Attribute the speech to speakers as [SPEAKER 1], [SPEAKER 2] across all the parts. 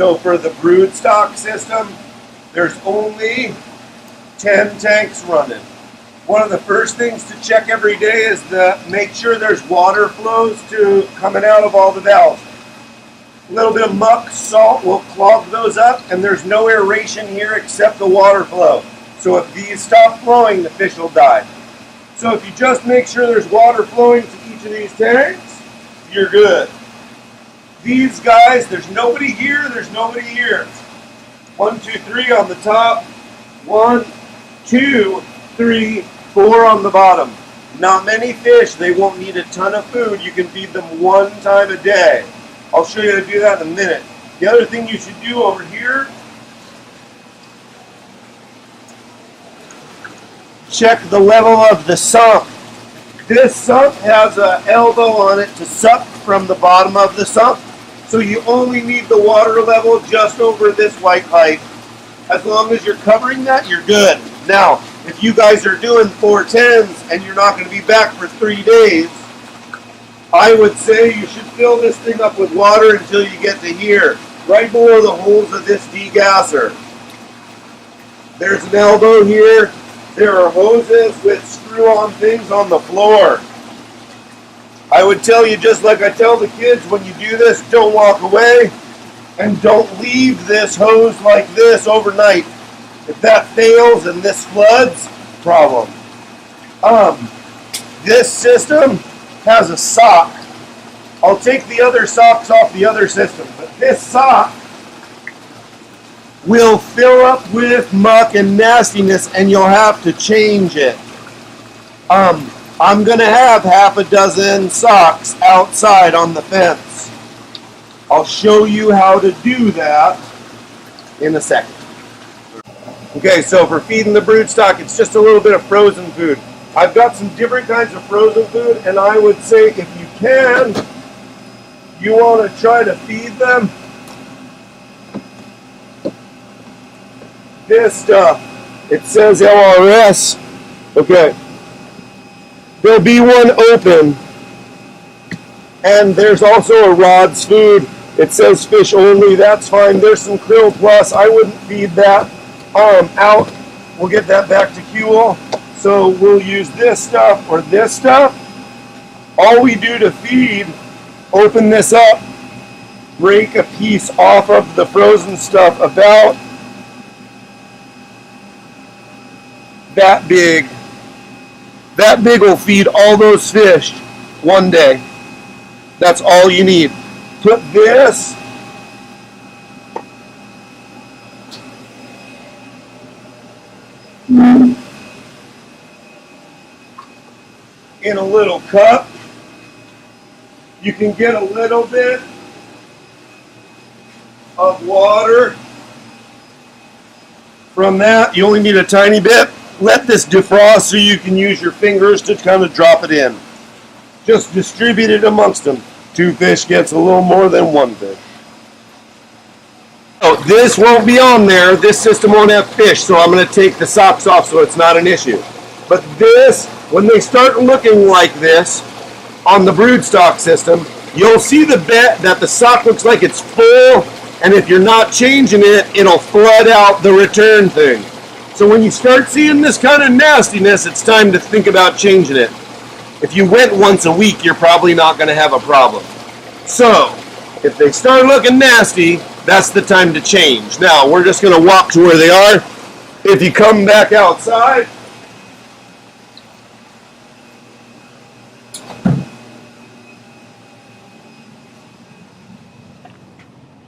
[SPEAKER 1] So for the brood stock system, there's only 10 tanks running. One of the first things to check every day is to make sure there's water flows coming out of all the valves. A little bit of muck, salt will clog those up, and there's no aeration here except the water flow. So if these stop flowing, the fish will die. So if you just make sure there's water flowing to each of these tanks, you're good. These guys, there's nobody here, there's nobody here. 1, 2, 3 on the top. 1, 2, 3, 4 on the bottom. Not many fish, they won't need a ton of food. You can feed them 1 time a day. I'll show you how to do that in a minute. The other thing you should do over here, check the level of the sump. This sump has an elbow on it to suck from the bottom of the sump. So you only need the water level just over this white pipe. As long as you're covering that, you're good. Now, if you guys are doing 410s and you're not going to be back for 3 days, I would say you should fill this thing up with water until you get to here, right below the holes of this degasser. There's an elbow here. There are hoses with screw-on things on the floor. I would tell you, just like I tell the kids, when you do this, don't walk away and don't leave this hose like this overnight. If that fails and this floods, problem. This system has a sock. I'll take the other socks off the other system, but this sock will fill up with muck and nastiness and you'll have to change it. I'm gonna have half a dozen socks outside on the fence. I'll show you how to do that in a second. Okay, so for feeding the brood stock, it's just a little bit of frozen food. I've got some different kinds of frozen food, and I would say if you can, you want to try to feed them this stuff. It says LRS. Okay. There'll be one open, and there's also a Rod's Food. It says fish only. That's fine. There's some Krill Plus. I wouldn't feed that out. We'll get that back to Kuhl. So we'll use this stuff or this stuff. All we do to feed, open this up, break a piece off of the frozen stuff about that big. That big will feed all those fish one day. That's all you need. Put this in a little cup. You can get a little bit of water from that. You only need a tiny bit. Let this defrost so you can use your fingers to kind of drop it in. Just distribute it amongst them. 2 fish gets a little more than 1 fish. Oh, this won't be on there. This system won't have fish, so I'm going to take the socks off so it's not an issue. But this, when they start looking like this on the broodstock system, you'll see that the sock looks like it's full, and if you're not changing it, it'll flood out the return thing. So when you start seeing this kind of nastiness, it's time to think about changing it. If you went once a week, you're probably not going to have a problem. So, if they start looking nasty, that's the time to change. Now, we're just going to walk to where they are. If you come back outside,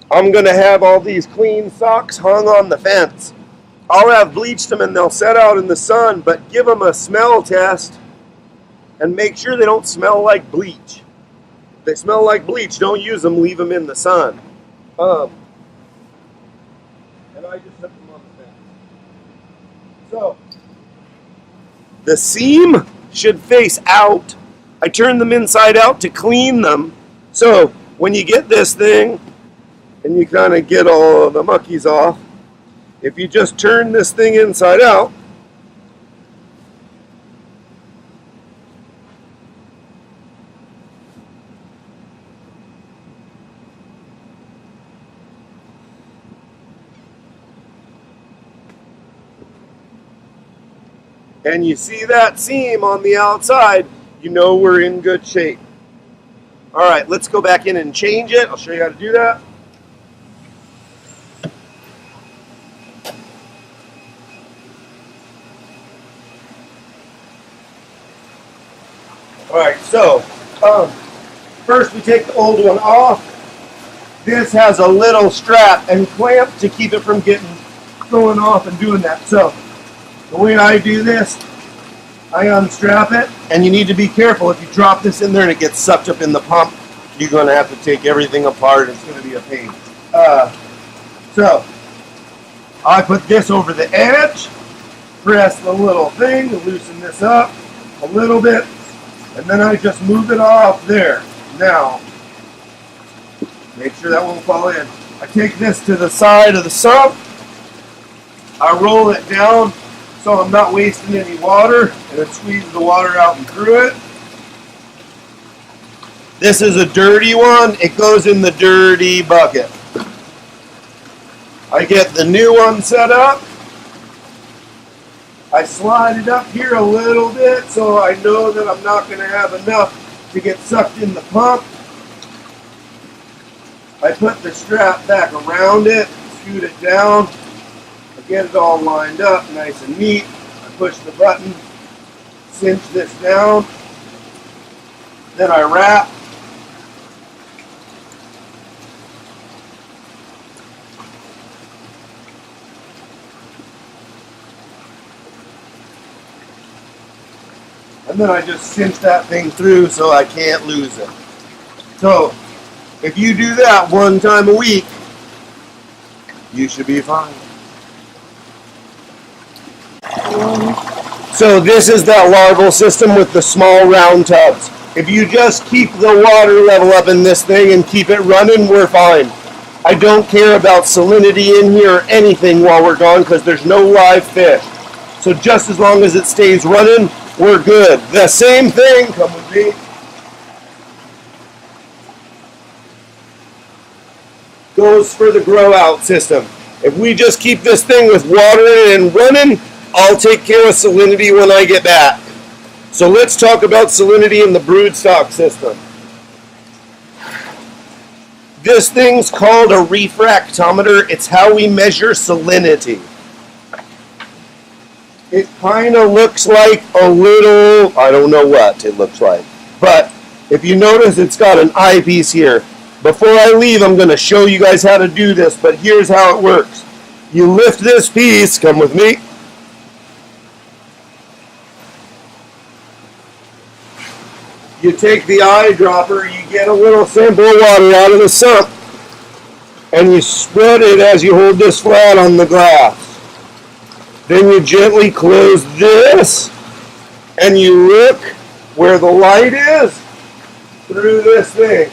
[SPEAKER 1] I'm going to have all these clean socks hung on the fence. I'll have bleached them and they'll set out in the sun, but give them a smell test and make sure they don't smell like bleach. If they smell like bleach, don't use them, leave them in the sun. And I just put them on the fence. So, the seam should face out. I turn them inside out to clean them. So, when you get this thing, and you kind of get all the muckies off, if you just turn this thing inside out, and you see that seam on the outside, you know we're in good shape. All right, let's go back in and change it. I'll show you how to do that. All right, so first we take the old one off. This has a little strap and clamp to keep it from going off and doing that. So the way I do this, I unstrap it, and you need to be careful. If you drop this in there and it gets sucked up in the pump, you're going to have to take everything apart. It's going to be a pain. So I put this over the edge, press the little thing to loosen this up a little bit, and then I just move it off there. Now, make sure that won't fall in. I take this to the side of the sump. I roll it down so I'm not wasting any water, and it squeezes the water out and through it. This is a dirty one. It goes in the dirty bucket. I get the new one set up. I slide it up here a little bit so I know that I'm not going to have enough to get sucked in the pump. I put the strap back around it, scoot it down. Get it all lined up, nice and neat. I push the button, cinch this down, then I wrap. And then I just cinch that thing through so I can't lose it. So, if you do that one time a week, you should be fine. So this is that larval system with the small round tubs. If you just keep the water level up in this thing and keep it running, we're fine. I don't care about salinity in here or anything while we're gone because there's no live fish. So just as long as it stays running, we're good. The same thing, come with me, goes for the grow out system. If we just keep this thing with water in it and running, I'll take care of salinity when I get back. So let's talk about salinity in the broodstock system. This thing's called a refractometer. It's how we measure salinity. It kind of looks like a little, I don't know what it looks like. But if you notice, it's got an eyepiece here. Before I leave, I'm going to show you guys how to do this, but here's how it works. You lift this piece, come with me. You take the eyedropper, you get a little sample of water out of the sump, and you spread it as you hold this flat on the glass. Then you gently close this, and you look where the light is through this thing.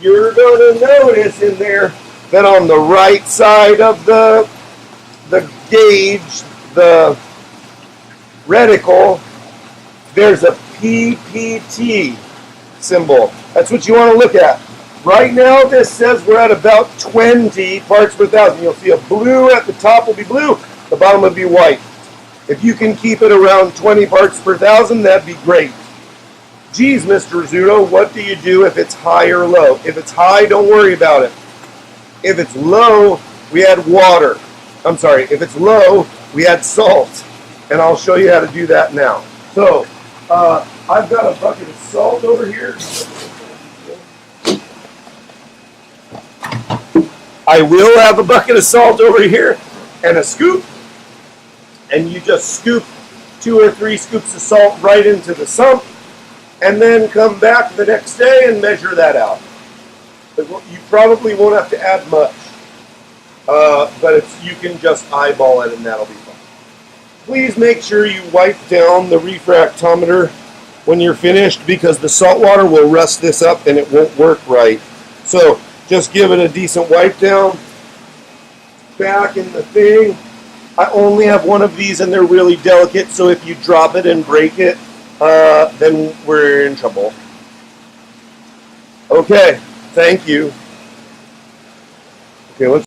[SPEAKER 1] You're going to notice in there that on the right side of the gauge, the reticle, there's a PPT symbol. That's what you want to look at. Right now, this says we're at about 20 parts per thousand. You'll see a blue at the top will be blue, the bottom will be white. If you can keep it around 20 parts per thousand, that'd be great. Geez, Mr. Rizzuto, what do you do if it's high or low? If it's high, don't worry about it. If it's low, we add water. I'm sorry, if it's low, we add salt. And I'll show you how to do that now. So, I've got a bucket of salt over here. I will have a bucket of salt over here and a scoop. And you just scoop 2 or 3 scoops of salt right into the sump. And then come back the next day and measure that out. You probably won't have to add much. But you can just eyeball it and that'll be fine. Please make sure you wipe down the refractometer when you're finished because the salt water will rust this up and it won't work right. So just give it a decent wipe down. Back in the thing. I only have one of these and they're really delicate, so if you drop it and break it, then we're in trouble. Okay, thank you. Okay, let's